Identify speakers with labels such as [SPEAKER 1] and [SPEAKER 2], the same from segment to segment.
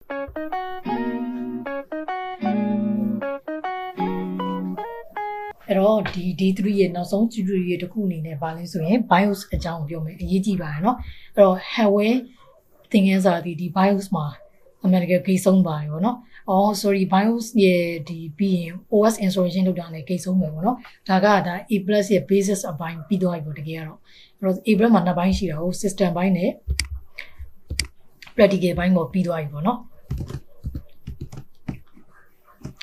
[SPEAKER 1] အဲ့တော့ဒီ D3 ရဲ့နောက်ဆုံး tutorial ရဲ့တစ်ခုအနေနဲ့ပါလဲဆိုရင် BIOS အကြောင်းပြောမယ်အရေးကြီးပါတယ်เนาะအဲ့တော့ hardware သင်ခန်းစာဒီ BIOS မှာအမှန်တကယ်ဂိတ်ဆုံးပါတယ်ပေါ့နော်။ sorry BIOS ရဲ့ဒီပြီးရင် OS installation လုပ်တာလည်းဂိတ်ဆုံးမယ်ပေါ့နော်။ဒါ A+ ရဲ့ basis အပိုင်းပြီးသွားပြီပေါ့တကယ်ကတော့။အဲ့တော့ A+ မှာနှစ်ပိုင်းရှိတာဟုတ် system ဘိုင်းနဲ့ practical ဘိုင်းကိုပြီးသွားပြီပေါ့နော်။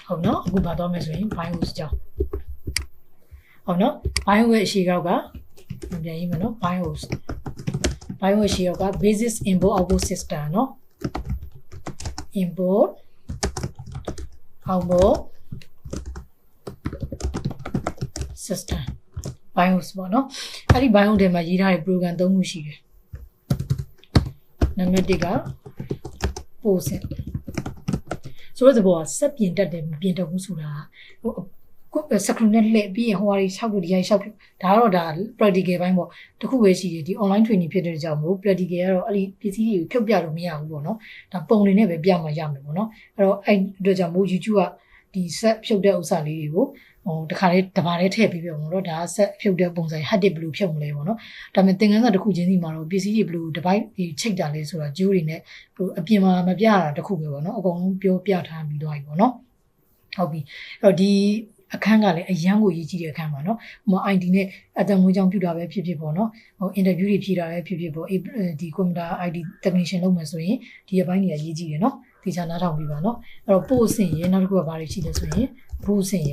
[SPEAKER 1] ဟုတ်နော်အခုပါတော့မယ်ဆိုရင် BIOS ကြောင်းဟုတ်နော် BIOS ရဲ့အရှိကောက်ကပြန်ရေးမယ်နော် BIOS အရှိကောက်က basis input output system နော် input output system BIOS ပေါ့နော်အဲ့ဒီ BIOS ထဲမှာရေးထားတဲ့ program ၃ခုရှိတယ်နံပါတ်1က ပို့စင်ဆိုတော့စက်ပြင်တက်တယ်မပြင်တက်ဘူးဆိုတာစကရူနဲ့လှည့်ပြီးရင်ဟိုဟာတွေ6ခုဒီဟာ6ခုဒါကတော့ practical ဘိုင်းပေါ့တခုပဲရှိတယ်ဒီ online training ဖြစ်တဲ့ကြောင့်မို့ practical ကတော့အဲ့ဒီပစ္စည်းတွေကိုဖြုတ်ပြလို့မရဘူးပေါ့နော်ဒါပုံတွေနဲ့ပဲပြမှရမယ်ပေါ့နော်အဲ့တော့အဲ့အတွက်ကြောင့်မို့ YouTube ကဒီ set ဖြုတ်တဲ့ဥစ္စာလေးတွေကိုတခါလေးတပါးလေးထည့်ပြီးပြောမှာတော့ဒါ set ဖြုတ်တဲ့ပုံစံ hard disk ဘယ်လိုဖြုတ်မလဲပေါ့နော်ဒါပေမဲ့သင်ခန်းစာတစ်ခုချင်းစီမှာတော့ပစ္စည်းတွေဘယ်လို device ဒီချိတ်တာလဲဆိုတာဂျိုးတွေနဲ့အပြင်မှာမပြရတာတစ်ခုပဲပေါ့နော်အကုန်လုံးပြောပြထားပြီးသွားပြီပေါ့နော်ဟုတ်ပြီအဲ့တော့ဒီအခန်းကလည်းအရန်ကိုရည်ကြီးတဲ့အခန်းပါနော်ဟို ID နဲ့အတမွေးကြောင်းပြတာပဲဖြစ်ဖြစ်ပေါ့နော်ဟို interview တွေဖြေတာပဲဖြစ်ဖြစ်ပေါ့ဒီ computer ID technician လုပ်မယ်ဆိုရင်ဒီအပိုင်းတွေကရည်ကြီးတယ်နော်ဒီချာနားထောင်ပြီးပါနော်အဲ့တော့ပို့စင်ရနောက်တစ်ခုကဘာတွေရှိလဲဆိုရင်ဘူးစင်ရ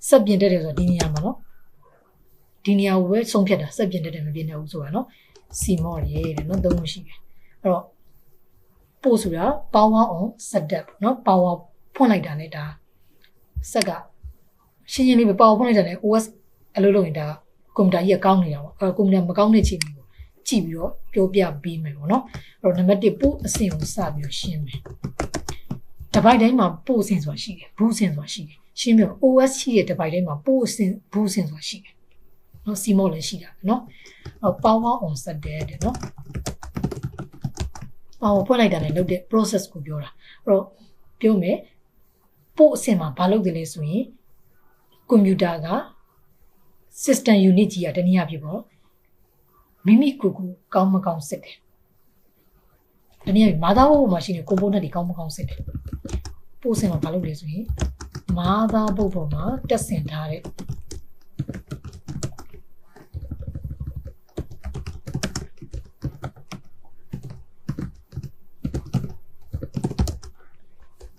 [SPEAKER 1] စက်ပြင်တက်တယ်ဆိုတော့ဒီနေရာမှာနော်ဒီနေရာကိုပဲဆုံးဖြတ်တာစက်ပြင်တက်တယ်မပြင်တယ်ဘူးဆိုတာနော် CMOS ရဲတဲ့နော်သုံးခုရှိတယ်အဲ့တော့ပို့ဆိုတာ power on setup နော် power ဖွင့်လိုက်တာနဲ့ဒါစက်ကရှင်းရှင်းလေးပဲ power ဖွင့်လိုက်တာနဲ့ OS အလုပ်လုပ်ရင်ဒါကွန်ပျူတာကြီးကကောင်းနေတာပေါ့ကွန်ပျူတာမကောင်းတဲ့ချိန်ကိုကြည့်ပြီးတော့ပြောပြပေးမယ်ပေါ့နော်အဲ့တော့နံပါတ်1ပို့အဆင့်ကိုစပြီးတော့ရှင်းမယ်တပိုက်တိုင်းမှာပို့အဆင့်ဆိုတာရှိတယ်ဘူးအဆင့်ဆိုတာရှိတယ်ရှင်းပြီးတော့ OS ရှိတဲ့တပိုက်တိုင်းမှာပို့အဆင့်ဘူးအဆင့်ဆိုတာရှိတယ်နော် CMOS လည်းရှိတာနော်အဲ့ power on set တဲ့နော် power ဖွင့်လိုက်တာနဲ့လုပ်တဲ့ process ကိုပြောတာအဲ့တော့ပြောမယ်ပို့အဆင့်မှာဘာလုပ်တယ်လဲဆိုရင်ကွန်ပျူတာက system unit ကြီးကတနည်းအားဖြင့်ပေါ့မိမိကိုယ်ကိုကောင်းမကောင်းစစ်တယ်တနည်းအားဖြင့် motherboard မှာရှိတဲ့ component တွေကောင်းမကောင်းစစ်တယ်ပို့အဆင့်မှာဘာလုပ်လဲဆိုရင် motherboard ပေါ်မှာတက်ဆင်ထားတဲ့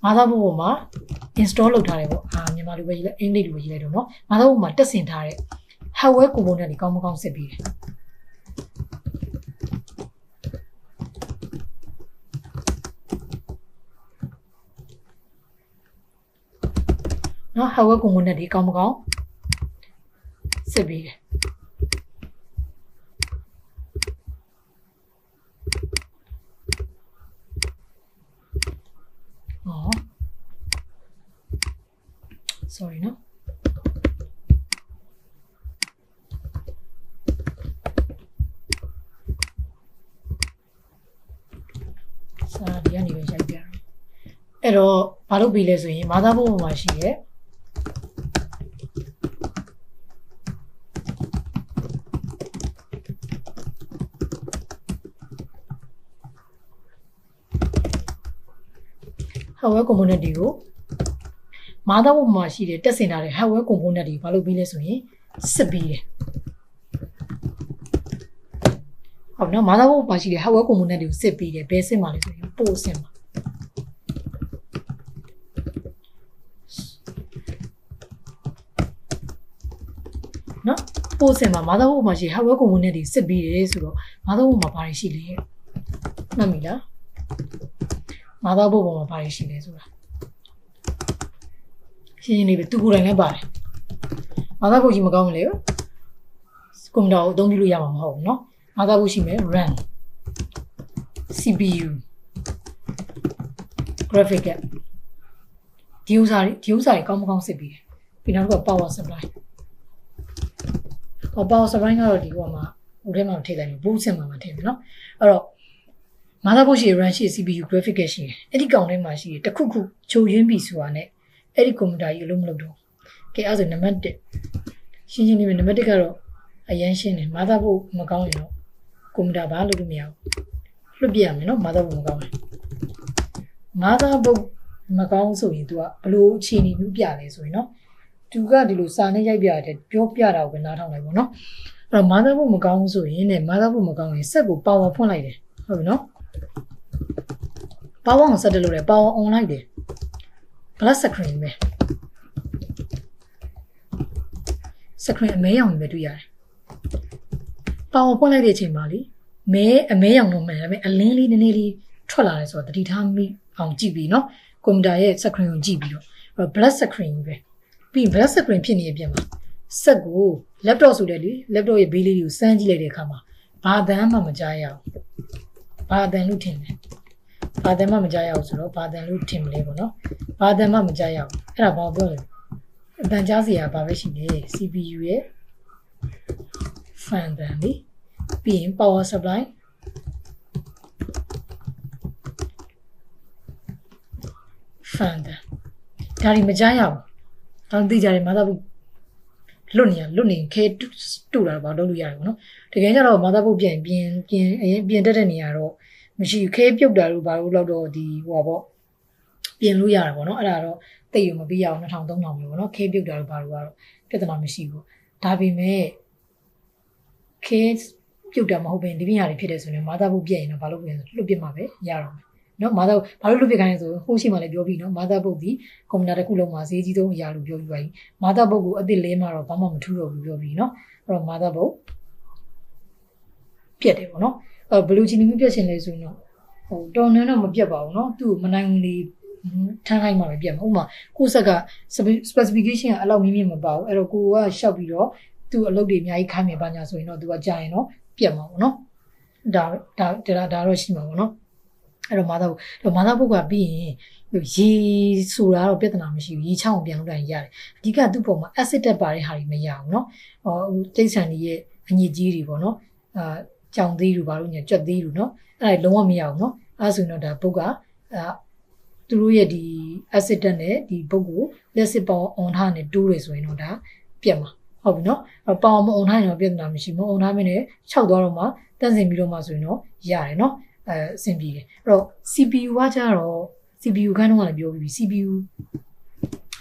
[SPEAKER 1] motherboard ပေါ်မှာ install လုပ်ထားတယ်ပေါ့မြန်မာလိုပဲရေးလိုက်အင်္ဂလိပ်လိုပဲရေးလိုက်တော့နော် motherboard မှာတက်ဆင်ထားတဲ့ hardware component တွေကောင်းမကောင်းစစ်ပြီးတယ်နော် hardware component တွေကောင်းမကောင်းစစ်ပြီးတယ်sorry နော်စာဒီကနေပဲရိုက်ပြတော့အဲ့တော့ဘာလုပ်ပြီးလဲဆိုရင် motherboard ပေါ်မှာရှိရဲ့hardware component တွေကိုmotherboard မှာရှိတဲ့တက်ဆင်ထားတဲ့ hardware component တွေဘာလုပ်ပြီးလဲဆိုရင်စစ်ပြီးတယ်ဟုတ်နော် motherboard မှာရှိတဲ့ hardware component တွေကိုစစ်ပြီးတယ်ဘယ်စစ်မှာလဲဆိုရင်ပို့စစ်မှာနော်ပို့စစ်မှာ motherboard မှာရှိတဲ့ hardware component တွေစစ်ပြီးတယ်ဆိုတော့ motherboard မှာဘာတွေရှိလဲမှတ်မိလား motherboard ပေါ်မှာဘာတွေရှိလဲဆိုတာရှင်းနေပြီသူကိုယ်တိုင်လည်းပါတယ်motherboardကြီးမကောင်းဘူးလေကွန်ပျူတာကိုအသုံးပြုလို့ရမှာမဟုတ်ဘူးเนาะmotherboardရှိမယ် RAM CPU graphic card ဒီဥစ္စာတွေကောင်းမကောင်းစစ်ပြီးတယ်ပြီးနောက်တော့ power supply power supply ကတော့ဒီဟိုမှာဟိုထဲမှာထည့်လိုက်မယ်ဘူးစင်မှာထည့်မယ်เนาะအဲ့တော့ motherboard ရှိ RAM ရှိ CPU graphic ရှိတယ်အဲ့ဒီကောင်ထဲမှာရှိတယ်တစ်ခုခုချိုရင်းပြီဆိုတာနဲ့အဲ့ဒီကွန်ပျူတာကြီးအလုံးမလုပ်တော့ကဲအဲ့ဆိုနံပါတ်1ရှင်းလေးပဲနံပါတ်1ကတော့အရန်ရှင်းတယ် motherboard မကောင်းရင်တော့ကွန်ပျူတာဘာလုပ်လို့မရဘူးလွတ်ပြရမယ်နော် motherboard မကောင်းရင် motherboard မကောင်းဆိုရင် तू ကဘလို့အခြေအနေမျိုးပြလဲဆိုရင်နော် तू ကဒီလိုစာနဲ့ရိုက်ပြတယ်ပြောပြတာကိုပဲနားထောင်လိုက်ပေါ့နော်အဲ့တော့ motherboard မကောင်းဆိုရင်ね motherboard မကောင်းရင်စက်ကို power ဖွင့်လိုက်တယ်ဟုတ်ပြီနော် power ကိုဆက်တယ်လို့လေ power on လိုက်တယ် black screen ပဲ screen အမဲရောင်ပဲတွေ့ရတယ် power ဖွင့်လိုက်တဲ့အချိန်မှာလေအမဲရောင်တော့မှန်တယ်ဒါပေမဲ့အလင်းလေးနည်းနည်းလေးထွက်လာတယ်ဆိုတော့တတိထားမိအောင်ကြည့်ပြီးနော်ကွန်ပျူတာရဲ့ screen ကိုကြည့်ပြီးတော့ black screen ပဲပြီး black screen ဖြစ်နေပြင်မှာစက်ကို laptop ဆိုတဲ့လေ laptop ရဲ့ဘေးလေးကိုစမ်းကြည့်လိုက်တဲ့အခါမှာဘာသံမှမကြားရဘူးဘာသံလို့ထင်တယ်ဘာသံမှမကြားရဘူးဆိုတော့ဘာသံလို့ထင်မလဲပေါ့နော်ဘာသံမှမကြားရဘူးအဲ့ဒါဘာပြောလဲအတန်ကြားစရာဘာပဲရှိလဲ CPU ရဲ့ fan သံလေပြီးရင် power supply fan သံဒါတွေမကြားရဘူးတောင်းသိကြတယ်မာသာဘူးလွတ်နေခဲတူတာဘာလုပ်လို့ရတယ်ပေါ့နော်တကယ်ကြတော့မာသာဘူးပြင်တက်တဲ့နေရာတော့မရှိခဲပြုတ်တာလို့ဘာလို့တော့ဒီဟိုပါပေါ့ပြင်လို့ရတယ်ပေါ့နော်အဲ့ဒါတော့တိတ်ရမပြီးရအောင်2000 3000ပဲပေါ့နော်ခဲပြုတ်တာလို့ဘာလို့ကတော့ပြဿနာမရှိဘူးဒါပေမဲ့ခဲပြုတ်တာမဟုတ်ဘဲဒီပြင်ရတယ်ဖြစ်တယ်ဆိုရင်မာသာဘူးပြည့်ရင်တော့ဘာလို့ပြန်လွတ်ပြမှာပဲရတော့မယ်နော်မာသာဘာလို့လွတ်ပြခိုင်းလဲဆိုဟိုးရှိမှလည်းပြောပြီးနော်မာသာဘူးဒီကွန်ပျူတာတစ်ခုလုံးမှာဈေးကြီးဆုံးအရာလို့ပြောပြီးပါပြီမာသာဘူးကိုအစ်စ်လဲမှာတော့ဘာမှမထူးတော့ဘူးပြောပြီးနော်အဲ့တော့မာသာဘူးပြတ်တယ်ပေါ့နော်ဘယ်လိုချင်းမျိုးပြတ်ရှင်လဲဆိုရင်တော့ဟိုတော်နှန်းတော့မပြတ်ပါဘူးနော်သူ့မနိုင်ဘူးလေထမ်းခိုင်းမှပဲပြတ်မှာဥပမာကိုယ့်ဆက်က specification ကအဲ့လောက်မြင့်မပါဘူးအဲ့တော့ကိုကရှောက်ပြီးတော့သူ့အလုပ်တွေအများကြီးခိုင်းမယ်ပါညာဆိုရင်တော့သူကကြာရင်တော့ပြတ်မှာပေါ့နော်ဒါတော့ရှိမှာပေါ့နော်အဲ့တော့မာသာဘုတ်ကပြီးရင်ရေဆိုတာတော့ပြဿနာမရှိဘူးရေချောင်းပြန်လုပ်တိုင်းရတယ်အဓိကသူ့ပုံမှာ acid တက်ပါတဲ့ဟာတွေမရဘူးเนาะဟိုတိတ်ဆန်ကြီးရဲ့အညစ်ကြီးတွေပေါ့เนาะကြောင်သေးတွေဘာလို့ညကြွက်သေးတွေเนาะအဲ့ဒါလုံးဝမရဘူးเนาะအဲ့ဆိုရင်တော့ဒါဘုတ်ကသူတို့ရဲ့ဒီ acid တက်နဲ့ဒီဘုတ်ကိုလက်စစ်ပေါင်း on ထားနဲ့တိုးတယ်ဆိုရင်တော့ဒါပြတ်မှာဟုတ်ပြီเนาะပေါင်းမ on ထားရင်တော့ပြဿနာမရှိဘူး on ထားမင်းနဲ့ခြောက်သွားတော့မှတန့်စင်ပြီးတော့မှဆိုရင်တော့ရတယ်เนาะအဆင်ပြေတယ်အဲ့တော့ CPU ကကြတော့ CPU ခန်းတော့လည်းပြောပြီးပြီ CPU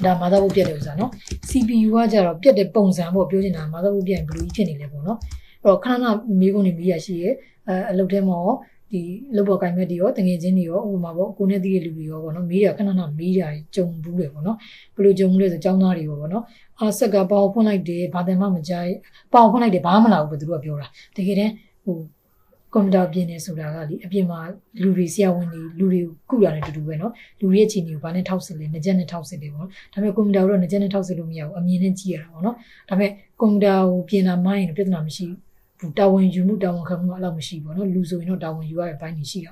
[SPEAKER 1] ဒါမာသာဘုတ်ပြတ်တယ်ဥစားနော် CPU ကကြတော့ပြတ်တဲ့ပုံစံပေါ့ပြောချင်တာမာသာဘုတ်ပြတ်ရင်ဘယ်လိုကြီးဖြစ်နေလဲပေါ့နော်အဲ့တော့ခဏမေးခွန်းနေမေးရရှိရဲ့အလုပ်ထဲမှာရောဒီလုပ်ပေါ်ကိုင်မဲ့တွေရောတငယ်ချင်းတွေရောဥပမာပေါ့ကိုနဲ့တည်းရဲ့လူတွေရောပေါ့နော်မေးရခဏမေးရကြုံဘူးတယ်ပေါ့နော်ဘယ်လိုကြုံဘူးလဲဆိုចောင်းသားတွေရောပေါ့နော်ဆက်ကပေါဖွင့်လိုက်တယ်ဘာတယ်မှမကြားပေါဖွင့်လိုက်တယ်ဘာမှမလာဘူးပဲသူတို့ကပြောတာတကယ်တမ်းဟိုကွန်ပျူတာပြင်နေဆိုတာကလေအပြင်မှာလူတွေဆရာဝန်တွေလူတွေကုတာနဲ့တူတူပဲเนาะလူတွေရဲ့အခြေအနေကိုဘာနဲ့ထောက်စစ်လဲငကြက်နဲ့ထောက်စစ်တယ်ပေါ့နော်ဒါပေမဲ့ကွန်ပျူတာတော့ငကြက်နဲ့ထောက်စစ်လို့မရဘူးအမြင်နဲ့ကြည့်ရတာပေါ့နော်ဒါပေမဲ့ကွန်ပျူတာကိုပြင်တာမှရင်ပြဿနာမရှိဘူးတာဝန်ယူမှုတာဝန်ခံမှုအဲ့လောက်မရှိဘူးပေါ့နော်လူဆိုရင်တော့တာဝန်ယူရတဲ့ဘိုင်းနေရှိတာ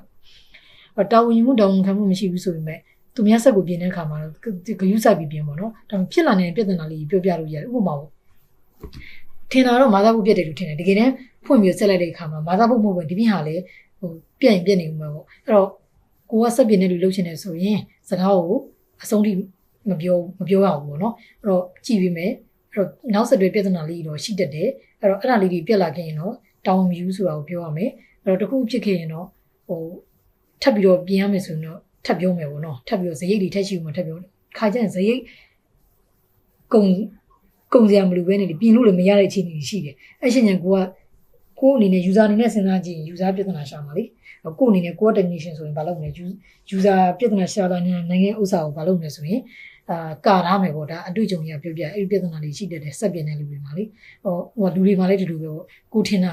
[SPEAKER 1] ပေါ့တာဝန်ယူမှုတာဝန်ခံမှုမရှိဘူးဆိုပေမဲ့သူများဆက်ကိုပြင်တဲ့အခါမှာတော့ဂရုစိုက်ပြီးပြင်ပေါ့နော်ဒါပေမဲ့ဖြစ်လာနေတဲ့ပြဿနာလေးပြောပြလို့ရတယ်ဥပမာပေါ့ထင်တာတော့မာသာဘုတ်ပြတ်တယ်လို့ထင်တယ်တကယ်တမ်းဖွင့်ပြီးဆက်လိုက်တဲ့အခါမှာမာသာဘုတ်မဟုတ်ဘူးဒီပြင်ဟာလေဟိုပြက်နေဦးမှာပေါ့အဲ့တော့ကိုကဆက်ပြင်းနေလို့လှုပ်ရှင်နေဆိုရင်စကားကိုအဆုံးထိမပြောရအောင်ပေါ့နော်အဲ့တော့ကြည့်ပြီးမယ်အဲ့တော့နောက်ဆက်တွဲပြဿနာလေးတော့ရှိတတ်တယ်အဲ့တော့အဲ့ဒါလေးတွေပြက်လာခဲ့ရင်တော့တောင်းမြူးဆိုတာကိုပြောရမယ်အဲ့တော့တခုဖြစ်ခဲ့ရင်တော့ဟိုထပ်ပြီးတော့ပြင်ရမယ်ဆိုရင်တော့ထပ်ပြောမယ်ပေါ့နော်ထပ်ပြီးတော့ဇရိတ်တွေထက်ရှိဦးမှာထပ်ပြောခါကျရင်ဇရိတ်ကုန်စရာမလိုပဲနေလေပြင်လို့လည်းမရတဲ့အခြေအနေရှိတယ်အဲ့ရှင်ညာကိုအနေနဲ့ user အနေနဲ့စဉ်းစားကြည့်ရင် user ပြဿနာရှာမှာလေကိုအနေနဲ့ကို technician ဆိုရင်ဘာလုပ်မလဲ user ပြဿနာရှာတာနဲ့နိုင်ငံဥစ္စာကိုဘာလုပ်မလဲဆိုရင်ကာထားမယ်ပေါ့ဒါအတွေ့အကြုံကြီးပြောပြအဲ့ဒီပြဿနာတွေရှိတတ်တယ်စက်ပြင်းတဲ့လူတွေမှာလေဟိုလူတွေမှာလည်းဒီလိုပဲပေါ့ကိုထင်တာ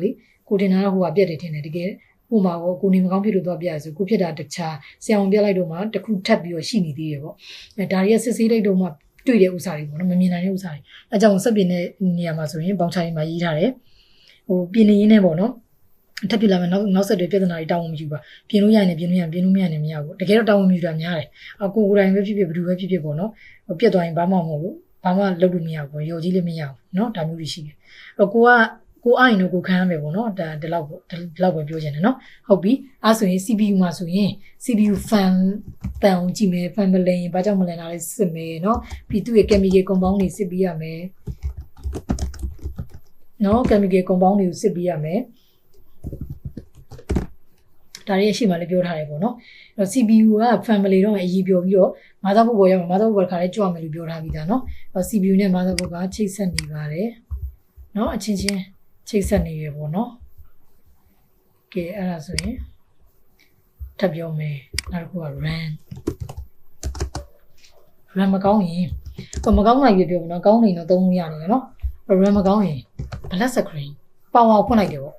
[SPEAKER 1] လေကိုထင်တာတော့ဟိုကပြက်တယ်ထင်တယ်တကယ်ဟိုမှာပေါ့ကိုနေမကောင်းဖြစ်လို့သွားပြရဆိုကိုဖြစ်တာတခြားဆရာဝန်ပြလိုက်တော့မှတစ်ခုထပ်ပြီးတော့ရှိနေသေးတယ်ပေါ့ဒါတွေရဲ့စစ်ဆေးလိုက်တော့မှတွေ့တဲ့ဥစ္စာတွေပေါ့နော်မမြင်နိုင်တဲ့ဥစ္စာတွေအဲကြောင့်စက်ပြင်းတဲ့နေရာမှာဆိုရင်ဘောင်ချာရီမှာရေးထားတယ်ဟိုပြင်နေရင်းနဲ့ပေါ့နော်ထပ်ပြလာမယ်နောက်ဆက်တွေပြဿနာတွေတောင်းဝင်မယူပါပြင်လို့ရရင်ပြင်လို့ရပြင်လို့မရရင်မရဘူးတကယ်တော့တောင်းဝင်မယူတာများတယ်ကိုယ်တိုင်ပဲဖြစ်ဖြစ်ဘယ်သူပဲဖြစ်ဖြစ်ပေါ့နော်ဟိုပြတ်သွားရင်ဘာမှမဟုတ်ဘူးဘာမှလုပ်လို့မရဘူးရော်ကြီးလည်းမရဘူးเนาะဒါမျိုးတွေရှိတယ်ကိုက ကိုအိုင်တို့ကိုခံရမယ်ပေါ့နော်ဒါဒီလောက်ပဲပြောချင်တယ်နော်ဟုတ်ပြီအဲ့ဆိုရင် CPU မှာဆိုရင် CPU fan တန်အောင်ကြည့်မယ် fan မလဲရင်ဘာကြောင့်မလဲတာလဲစစ်မယ်နော်ပြီးသူ့ရဲ့ chemical compound တွေစစ်ပြီးရမယ်နော် chemical compound တွေကိုစစ်ပြီးရမယ်ဒါတွေရှိမှလည်းပြောထားတယ်ပေါ့နော်အဲ့တော့ CPU က family တော့အရေးပြောပြီးတော့ motherboard ပေါ်ရမယ် motherboard ခါလေးကြွမယ်လို့ပြောထားပြီးသားနော်အဲ့ CPU နဲ့ motherboard ကချိတ်ဆက်နေပါတယ်နော်အချင်းချင်းချိတ်ဆက်နေရပေါ့နော်ကဲအဲ့ဒါဆိုရင်ထပ်ပြောမယ်နောက်တစ်ခုက RAM မကောင်းရင်မကောင်းနိုင်ပြောနော်ကောင်းနေတော့သုံးလို့ရတယ်နော် RAM မကောင်းရင် black screen power ဖွင့်လိုက်တယ်ပေါ့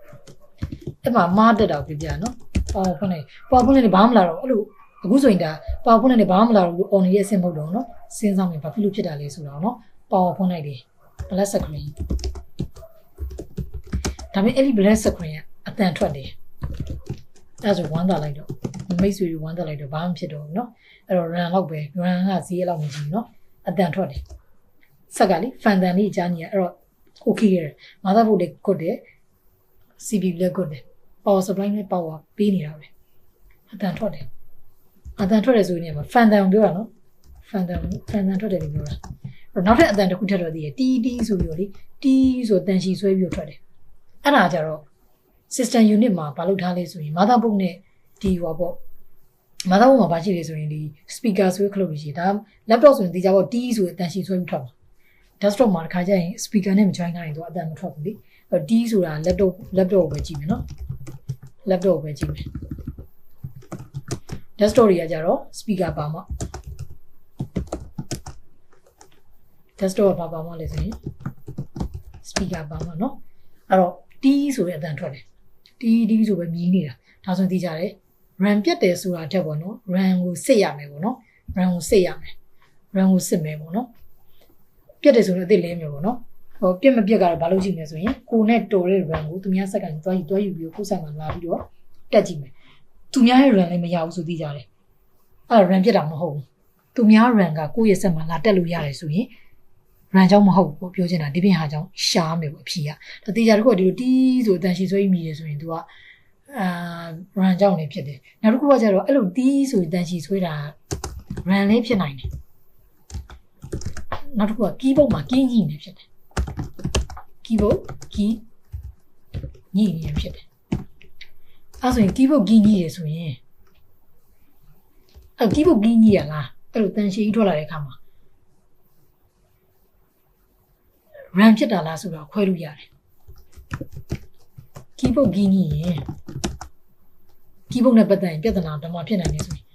[SPEAKER 1] အဲ့မှာမားတက်တာပြပြနော် power ဖွင့်လိုက်ဘာမှမလာတော့အဲ့လိုအခုဆိုရင်ဒါ power ဖွင့်လိုက်ဘာမှမလာတော့ on ရဲ့အဆင့်မဟုတ်တော့နော်စဉ်းစားမယ်ဘာဖြစ်လို့ဖြစ်တာလဲဆိုတော့နော် power ဖွင့်လိုက်တယ် black screen ဒါပေမဲ့အဲ့ဒီ black screen ကအတန်ထွက်တယ်အဲ့ဆိုဝမ်းသာလိုက်တော့မိတ်ဆွေတွေဝမ်းသာလိုက်တော့ဘာမှဖြစ်တော့ဘူးနော်အဲ့တော့ run လောက်ပဲ run ကဈေးလောက်မကြည့်နော်အတန်ထွက်တယ်ဆက်ကလေ fan တန်လေးကြားနေရအဲ့တော့ okay ရ motherboard လေးကုတ်တယ် CPU လည်းကုတ်တယ် power supply နဲ့ power ပေးနေတာပဲအတန်ထွက်တယ်ဆိုရင်မှာ fan တန်ပြောတာနော် fan တန်ထွက်တယ်လို့ပြောတာအဲ့တော့နောက်ထပ်အတန်တစ်ခုထပ်တော့သေးတယ် TT ဆိုပြီးတော့လေ T ဆိုတန်ရှည်ဆွဲပြီးတော့ထွက်တယ်အဲ့ဒါကြတော့ system unit မှာဘာလုပ်ထားလဲဆိုရင် motherboard နဲ့ဒီဟောပေါ့ motherboard မှာဘာရှိလဲဆိုရင်ဒီ speaker ဆွဲခလုတ်လို့ရှိတယ်ဒါ laptop ဆိုရင်ဒီကြပေါ့ T ဆိုအတန်ရှည်ဆွဲပြီးထွက်မှာ desktop မှာတစ်ခါကျရင် speaker နဲ့မ join နိုင်တော့အတန်မထွက်ဘူးလေအဲ့ T ဆိုတာ laptop ကိုပဲကြည့်မယ်နော် laptop ကိုပဲကြည့်မယ် desktop တွေကကြတော့ speaker ပါမှာ desktop ကပါမှာလဲဆိုရင် speaker ပါမှာနော်အဲ့တော့ T ဆိုတဲ့အတန်ထွက်တယ် T ဆိုပဲမြည်နေတာဒါဆိုရင်သိကြတယ် RAM ပြတ်တယ်ဆိုတာတက်ပေါ့နော် RAM ကိုစစ်ရမယ်ပေါ့နော် RAM ကိုစစ်မယ်ပေါ့နော်ပြတ်တယ်ဆိုတော့အစ်စ်လဲမယ်ပေါ့နော်ဟောပြတ်မပြတ်ကတော့ဘာလို့ကြည့်မလဲဆိုရင်ကိုနဲ့တော်တဲ့ RAM ကိုသူများစက္ကန့်သွားယူပြီးကိုဆိုင်မှာလာပြီးတော့တက်ကြည့်မယ်သူများရဲ့ RAM လည်းမရဘူးဆိုသိကြတယ်အဲ့ RAM ပြတ်တာမဟုတ်ဘူးသူများ RAM ကကိုယ့်ရဲ့စက်မှာလာတက်လို့ရတယ်ဆိုရင် RAM ကြောင့်မဟုတ်ဘူးပြောချင်တာဒီပြင်ဟာကြောင့်ရှားမယ်ပေါ့အဖြေကဒါတေချာတခုကဒီလိုတီးဆိုအတန်ရှည်ဆွဲမိတယ်ဆိုရင် तू ကRAM ကြောင့်လည်းဖြစ်တယ်နောက်တစ်ခုကကျတော့အဲ့လိုတီးဆိုအတန်ရှည်ဆွဲတာ RAM လေးဖြစ်နိုင်တယ်နောက်တစ်ခုက keyboard မှာ key ညှိနေဖြစ်တယ် keyboard key ညှိနေဖြစ်တယ်အဲ့ဆိုရင် keyboard key ညှိရဆိုရင်အဲ့ keyboard key ညှိရလားအဲ့လိုတန်ရှည်ကြီးထွက်လာတဲ့အခါမှာ RAM ဖြစ်တာလားဆိုတော့ခွဲလို့ရတယ် keyboard ကြီးကြီးရင် keyboard နဲ့ပတ်သက်ရင်ပြဿနာတော့မှဖြစ်နိုင်နေဆိုရင်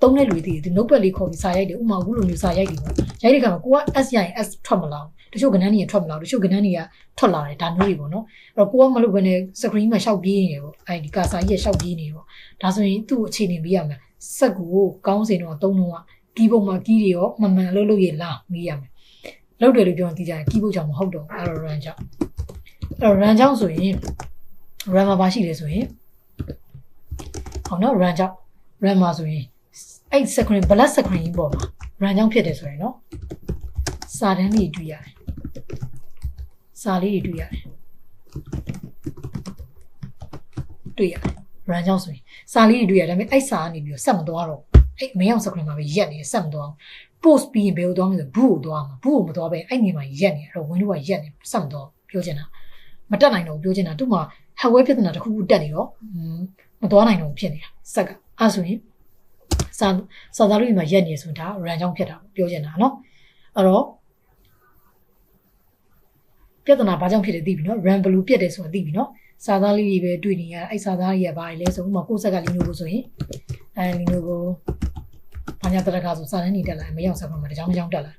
[SPEAKER 1] သုံးတဲ့လူတွေဒီ notepad လေးခေါ်ပြီးစာရိုက်တယ်ဥမာအခုလိုမျိုးစာရိုက်တယ်ပေါ့ရိုက်တဲ့အခါမှာကိုက S ရိုက် S ထွက်မလာဘူးတချို့ကဏ္ဍတွေထွက်မလာဘူးတချို့ကဏ္ဍတွေကထွက်လာတယ်ဒါမျိုးတွေပေါ့နော်အဲ့တော့ကိုကမလုပ်ဘဲနဲ့ screen မှာရှောက်ပြေးနေတယ်ပေါ့အဲ့ဒီကာစာကြီးကရှောက်ပြေးနေပေါ့ဒါဆိုရင်သူ့အခြေအနေပေးရမယ်စက်ကိုကောင်းစင်တော့သုံးတော့ keyboard မှာ key တွေရောမှန်လို့ရလားမေးရမယ်လောက်တယ်လို့ပြောရင်သိကြတယ် keyboard ကြောင့်မဟုတ်တော့အဲ့တော့ RAM ကြောင့်အဲ့တော့ RAM ကြောင့်ဆိုရင် RAM မှာပါရှိတယ်ဆိုရင်ဟောနော် RAM ကြောင့် RAM မှာဆိုရင်အဲ့ screen black screen ပေါ်မှာ RAM ကြောင့်ဖြစ်တယ်ဆိုရင်နော်စာတန်းလေးတွေ့ရတယ်စာလေးတွေတွေ့ရတယ်RAM ကြောင့်ဆိုရင်စာလေးတွေတွေ့ရတယ်ဒါပေမဲ့အဲ့စာကနေပြီးတော့ဆက်မသွားတော့အဲ့မရောက် screen မှာပဲရက်နေဆက်မသွား post ပြီးရင်ဘယ်လိုသွားမလဲဆိုဘူးကိုသွားမှာဘူးကိုမသွားပဲအဲ့နေမှာရက်နေအဲ့တော့ window ကရက်နေဆက်မသွားပြောချင်တာမတက်နိုင်တော့ပြောချင်တာသူ့မှာ hardware ပြဿနာတစ်ခုခုတက်နေတော့မသွားနိုင်တော့ဖြစ်နေတာစက်ကအဲ့ဆိုရင်စာသားလေးမှာရက်နေဆိုဒါ RAM ကြောင့်ဖြစ်တာပြောချင်တာနော်အဲ့တော့ပြဿနာဘာကြောင့်ဖြစ်လဲသိပြီနော် RAM ဘယ်လိုပြတ်တယ်ဆိုတာသိပြီနော်စာသားလေးတွေပဲတွေ့နေရအဲ့စာသားကြီးကဘာလဲဆိုဥမာကိုယ့်ဆက်က Lenovo ဆိုရင်Lenovo ဘာညာတရကားဆိုစာတန်းနေတက်လာမရောက်ဆက်မှာတကြောင်တက်လာ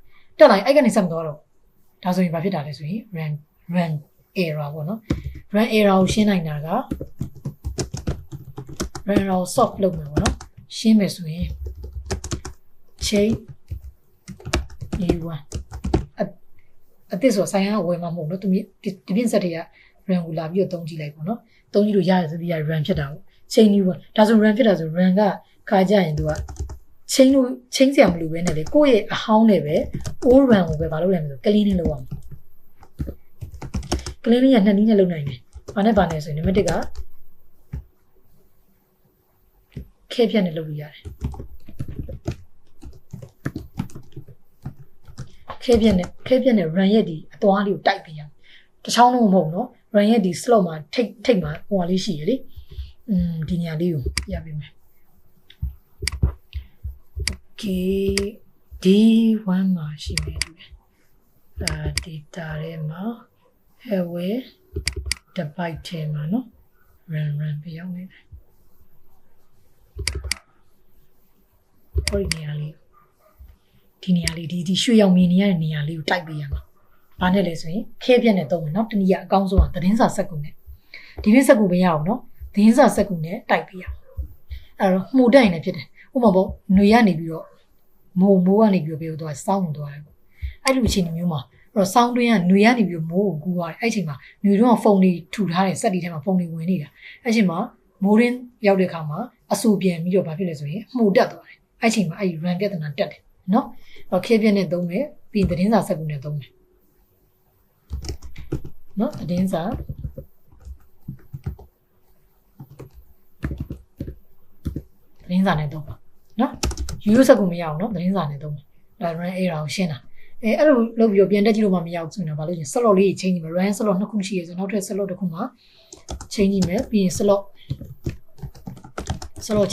[SPEAKER 1] အဲ့ကနေဆက်မသွားတော့ဒါဆိုရင်ဘာဖြစ်တာလဲဆိုရင် RAM error ပေါ့နော် RAM error ကိုရှင်းနိုင်တာက RAM error ကို solve လုပ်မယ်ပေါ့နော်ရှင်းမယ်ဆိုရင် chain u1 အသစ်ဆိုဆိုင်ကဝယ်မှာမဟုတ်နော်သူဒီပြင်ဆက်တွေက RAM ကိုလာပြီးတော့သုံးကြည့်လိုက်ပေါ့နော်သုံးကြည့်လို့ရတယ်ဆိုပြီး RAM ဖြစ်တာပေါ့ chain u1 ဒါဆို RAM ဖြစ်တာဆို RAM ကခါကြရင်သူကချင်းစရာမလိုပဲနဲ့လေကိုယ့်ရဲ့အဟောင်းနဲ့ပဲ old RAM ကိုပဲမလုပ်နိုင်ဘူးဆိုကလင်းနဲ့လုပ်အောင်က ကလင်းလေးက2နည်းနဲ့လုပ်နိုင်တယ်ဘာနဲ့ဆိုရင်နံပါတ်1ကခဲဖြတ်နဲ့လုပ်လို့ရတယ်ခဲဖြတ်နဲ့ run ရဲ့ဒီအသွားလေးကိုတိုက်ပေးရအောင်တစ်ချောင်းလုံးမဟုတ်နော် run ရဲ့ဒီ slot မှာထိတ်မှာဟိုဟာလေးရှိရလေဒီညာလေးကိုပြပေးမယ် okay D1 မှာရှိမယ်ဒီdata ထဲမှာ hardware device ထဲမှာနော် run ပြအောင်နေတယ်ဟိုဒီနေရာလေးဒီရွှေရောင်မြင်နေရတဲ့နေရာလေးကိုတိုက်ပေးရမှာ။ဘာနဲ့လဲဆိုရင်ခဲပြက်နဲ့သုံးမယ်နော်။တနည်းအားအကောင်းဆုံးကသတင်းစာစက်ကူနဲ့ဒီနေ့စက်ကူမရအောင်နော်။သတင်းစာစက်ကူနဲ့တိုက်ပေးရအောင်။အဲ့တော့မှုတက်ရင်လည်းဖြစ်တယ်။ဥပမာပေါ့ຫນွေကနေပြီးတော့မိုးကနေပြီးတော့ပြောသွားစောင်းဝင်သွားတယ်ပေါ့။အဲ့လိုအချိန်မျိုးမှာအဲ့တော့စောင်းတွင်းကຫນွေကနေပြီးတော့မိုးကိုကူးသွားတယ်။အဲ့အချိန်မှာຫນွေတော့ဖုန်းလေးထူထားတဲ့စက်တီထဲမှာဖုန်းလေးဝင်နေတာ။အဲ့အချိန်မှာမိုးရင်းရောက်တဲ့အခါမှာအဆူပြန်ပြီးတော့ဘာဖြစ်လဲဆိုရင်မှုတက်သွားတယ်။အဲ့အချိန်မှာအဲ့ဒီ run ပြဿနာတက်တယ်နော်။ခဲပြက်နဲ့သုံးမယ်ပြီးရင်သတင်းစာစက်ကူနဲ့သုံးမယ်နော်သတင်းစာနဲ့သုံးပါနော်ရိုးရိုးစက်ကူမရအောင်နော်သတင်းစာနဲ့သုံးမယ်ဒါ run error ကိုရှင်းတာအဲ့လိုလုပ်ပြီးတော့ပြန်တက်ကြည့်လို့မှမရဘူးဆိုရင်တော့ဘာလို့လဲ slot လေးချိန်ကြည့်မယ် run slot 2ခုရှိရဆိုနောက်ထပ် slot တစ်ခုမှာချိန်ကြည့်မယ်ပြီးရင် slot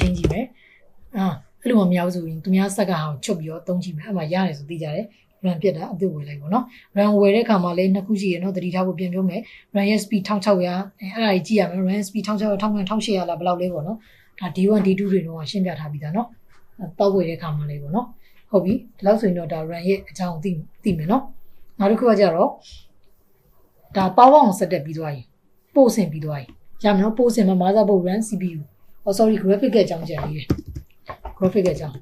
[SPEAKER 1] ချိန်ကြည့်မယ်အဲ့လိုမှမရဘူးဆိုရင်သူများစက်ကဟာကိုချုပ်ပြီးတော့သုံးကြည့်မယ်အဲ့မှာရတယ်ဆိုသိကြတယ် run ပြတ်တာအပြုတ်ဝင်လိုက်ပေါ့နော် run ဝယ်တဲ့အခါမှာလည်း2ခုရှိရနော်သတိထားဖို့ပြန်ပြောမယ် run speed 1600အဲ့ဒါကြီးကြည့်ရမယ် run speed 1600 1800လားဘယ်လောက်လဲပေါ့နော်ဒါ D1 D2 တွေတော့ရှင်းပြထားပြီးသားနော်တောက်ဝယ်တဲ့အခါမှာလည်းပေါ့နော်ဟုတ်ပြီဒီလောက်ဆိုရင်တော့ဒါ run ရဲ့အကြောင်းသိမယ်နော်နောက်တစ်ခုကကြတော့ဒါ power on ဆက်တက်ပြီးသွားရင်ပို့ဆင်ပြီးသွားရင်ရမယ်နော်ပို့ဆင်မှာ motherboard run CPU sorry graphic ရဲ့အကြောင်းကြံလေးgraphic ရဲ့အကြောင်း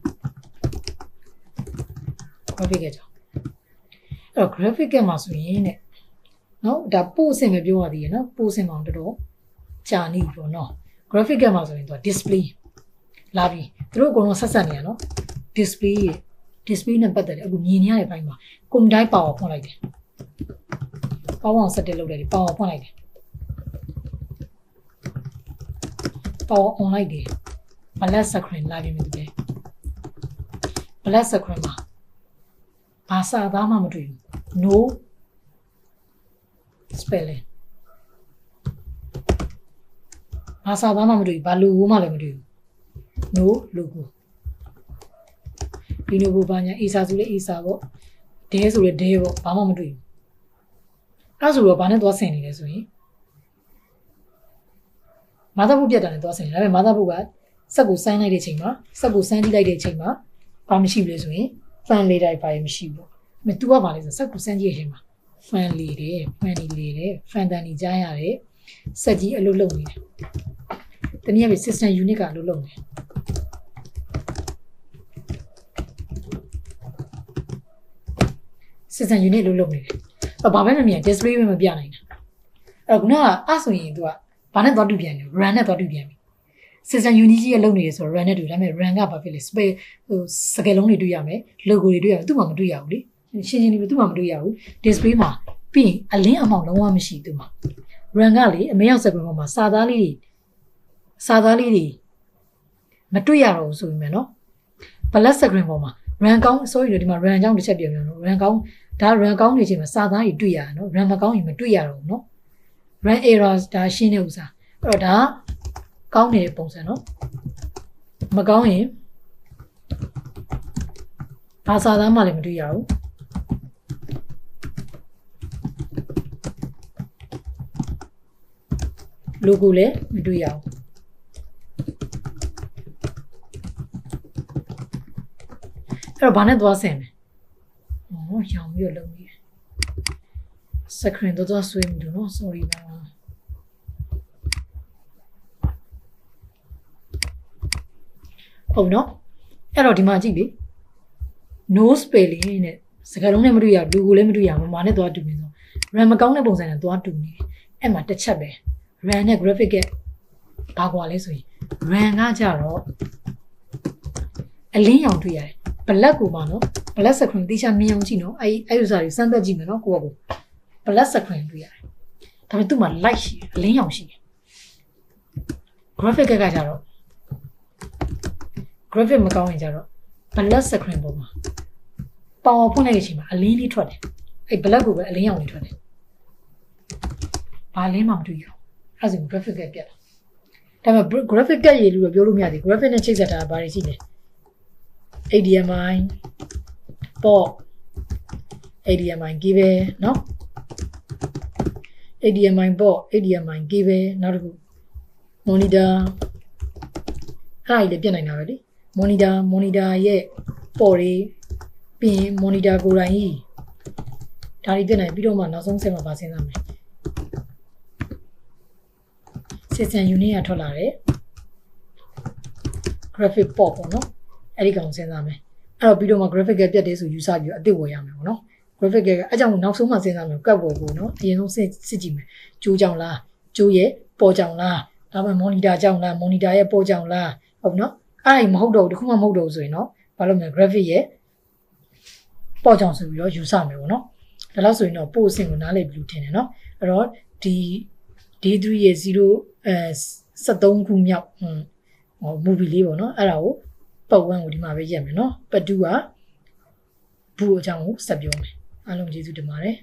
[SPEAKER 1] အဲ့တော့ graphic ကမှာဆိုရင်တဲ့နော်ဒါပို့ဆင်ပဲပြောရသေးရနော်ပို့ဆင်မှာတော်တော်ကြာနေပြီပေါ့နော် graphic ကမှာဆိုရင်သူက display လာပြီသူတို့အကုန်လုံးဆက်နေရနော် display နဲ့ပတ်သက်တယ်အခုမြင်နေရတဲ့ဘက်မှာ computer power ဖွင့်လိုက်တယ် power ဆက်တက်လုပ်လိုက်တယ် power ဖွင့်လိုက်တယ် power on လိုက်တယ် black screen လာပြီမြင်တယ် black screen မှာဘာစာသားမှမတွေ့ဘူး no spelling ဘာစာသားမှမတွေ့ဘူးဘာ logo မှလည်းမတွေ့ဘူး no logo ဒီ logo ဘာညာ ASA ဆိုလဲ ASA ပေါ့ ဒဲဆိုလဲဒဲပေါ့ဘာမှမတွေ့ဘူးအဲ့ဆိုတော့ဘာနဲ့သွားဆင်နေလဲဆိုရင်မာသာဘုတ်ပြတ်တာနဲ့သွားဆင်နေဒါပေမဲ့မာသာဘုတ်ကစက်ကိုစမ်းလိုက်တဲ့အချိန်မှာစက်ကိုစမ်းကြည့်လိုက်တဲ့အချိန်မှာဘာမရှိဘူးလေဆိုရင် fan လေးတိုင်းပါရမရှိဘူး။မတူကပါလေဆိုစက်ကိုစမ်းကြည့်ရခြင်းမှာ fan လေးတယ် fan လေးတယ် fan တန်ကြီးကြားရတယ်စက်ကြီးအလုပ်လုပ်နေတယ်။တနည်းအားဖြင့် system unit ကအလုပ်လုပ်နေတယ်။ system unit အလုပ်လုပ်နေတယ်။ဘာပဲမမြင် display ပဲမပြနိုင်တာ။အဲ့တော့ခုနကအဲ့ဆိုရင် तू ကဘာနဲ့သွားတူပြန်လဲ run နဲ့သွားတူပြန်ပြီ။ system unit ကြီးရဲ့လုပ်နေရဆို run နဲ့တူဒါပေမဲ့ run ကဘာဖြစ်လဲ space ဟိုစကယ်လုံးတွေတွေ့ရမယ် logo တွေတွေ့ရမယ်သူ့မှာမတွေ့ရဘူးလေရှင်းနေပြီသူ့မှာမတွေ့ရဘူး display မှာပြီးရင်အလင်းအမောင်လုံးဝမရှိသူ့မှာ run ကလေအမေရောက်စက်ကွန်ပေါ်မှာစာသားလေးတွေမတွေ့ရတော့ဘူးဆိုရင်မယ်နော် black screen ပေါ်မှာ run ကောင်း sorry ဒီမှာ run အကြောင်းတစ်ချက်ပြောပြမယ်နော် run ကောင်းဒါ run ကောင်းနေချိန်မှာစာသားတွေတွေ့ရတာနော် run မကောင်းရင်မတွေ့ရတော့ဘူးနော် run error ဒါရှင်းတဲ့ဥစ္စာအဲ့တော့ဒါကောင်းနေတဲ့ပုံစံနော်မကောင်းရင်ဘာသာသားမှလည်းမတွေ့ရဘူး logo လည်းမတွေ့ရဘူးအဲ့တော့ဘာနဲ့သွားဆင်လဲရောင်ပြီးတော့လုပ်နေတယ် screen တော့ဆွေးမလို့နော် sorry ပါဟုတ်နော်အဲ့တော့ဒီမှာကြည့်လေ no spelling နဲ့စကားလုံးနဲ့မတွေ့ရဘူး logo လည်းမတွေ့ရဘူးမာနဲ့သွားတူနေဆို run မကောင်းတဲ့ပုံစံနဲ့သွားတူနေတယ်အဲ့မှာတစ်ချက်ပဲ run နဲ့ graphic ကဘာကွာလဲဆိုရင် run ကကြတော့အလင်းရောင်တွေ့ရတယ် black ကိုပါနော် black screen တိကျမြင်အောင်ကြည့်နော်အဲ့ဥစ္စာတွေစမ်းသပ်ကြည့်မယ်နော်ကိုယ့်ကို black screen တွေ့ရတယ် ဒါပေမဲ့သူ့မှာ light ရှိတယ်အလင်းရောင်ရှိတယ် graphic ကကြတော့ graphic မကောင်းရင်ကြတော့ black screen ပေါ်မှာပေါင်ဖွင့်လိုက်တဲ့အချိန်မှာအလင်းလေးထွက်တယ်အဲ့ black ကိုပဲအလင်းရောင်လေးထွက်တယ်ဘာလင်းမှမတွေ့ရဘူးအဲ့ဒါဆို graphic ကပြတ်တာဒါပေမဲ့ graphic ပြတ်ရည်လို့ပြောလို့မရသေး graphic နဲ့ချိတ်ဆက်ထားတာဘာတွေရှိလဲ HDMI port HDMI cable เนาะ HDMI port HDMI cable နောက်တစ်ခု monitor အဲ့ဒါကြီးလည်းပြတ်နိုင်တာပဲလေ monitor ရဲ့ port တွေပြီးရင် monitor ကိုယ်တိုင်ကြီးဒါတွေပြတ်နိုင်ပြီးတော့မှနောက်ဆုံးဆက်မှာပါစဉ်းစားမယ် system unit ကထွက်လာတယ် graphic port ပေါ့နော်အဲ့ဒီကောင်စဉ်းစားမယ်အဲ့တော့ပြီးတော့မှ graphic ကပြတ်တယ်ဆိုယူဆပြီးတော့အစ်စ်ဝယ်ရမယ်ပေါ့နော် graphic ကအဲ့ကြောင့်နောက်ဆုံးမှစဉ်းစားမယ်ကတ်ဝယ်ဖို့နော်အရင်ဆုံးစစ်ကြည့်မယ်ကျိုးကြောင်လားကျိုးရဲ့ပေါ်ကြောင်လားဒါမှမဟုတ် monitor ကြောင်လား monitor ရဲ့ပေါ်ကြောင်လားဟုတ်နော်အဲ့ဒါမဟုတ်တော့ဘူးတခုမှမဟုတ်တော့ဘူးဆိုရင်နော်ဘာလို့မလဲ graphic ရဲ့ပေါ်ကြောင်ဆိုပြီးတော့ယူဆမယ်ပေါ့နော်ဒါလို့ဆိုရင်တော့ပို့အဆင့်ကိုနားလည်ပြီးလို့ထင်တယ်နော်အဲ့တော့ဒီ D3 ရဲ့0 73ခုမြောက်movie လေးပေါ့နော်အဲ့ဒါကိုပတ်ဝန်းကိုဒီမှာပဲရက်မယ်နော်ပတ်2ကဘူးအကြောင်းကိုဆက်ပြောမယ်အားလုံးကျေးဇူးတင်ပါတယ်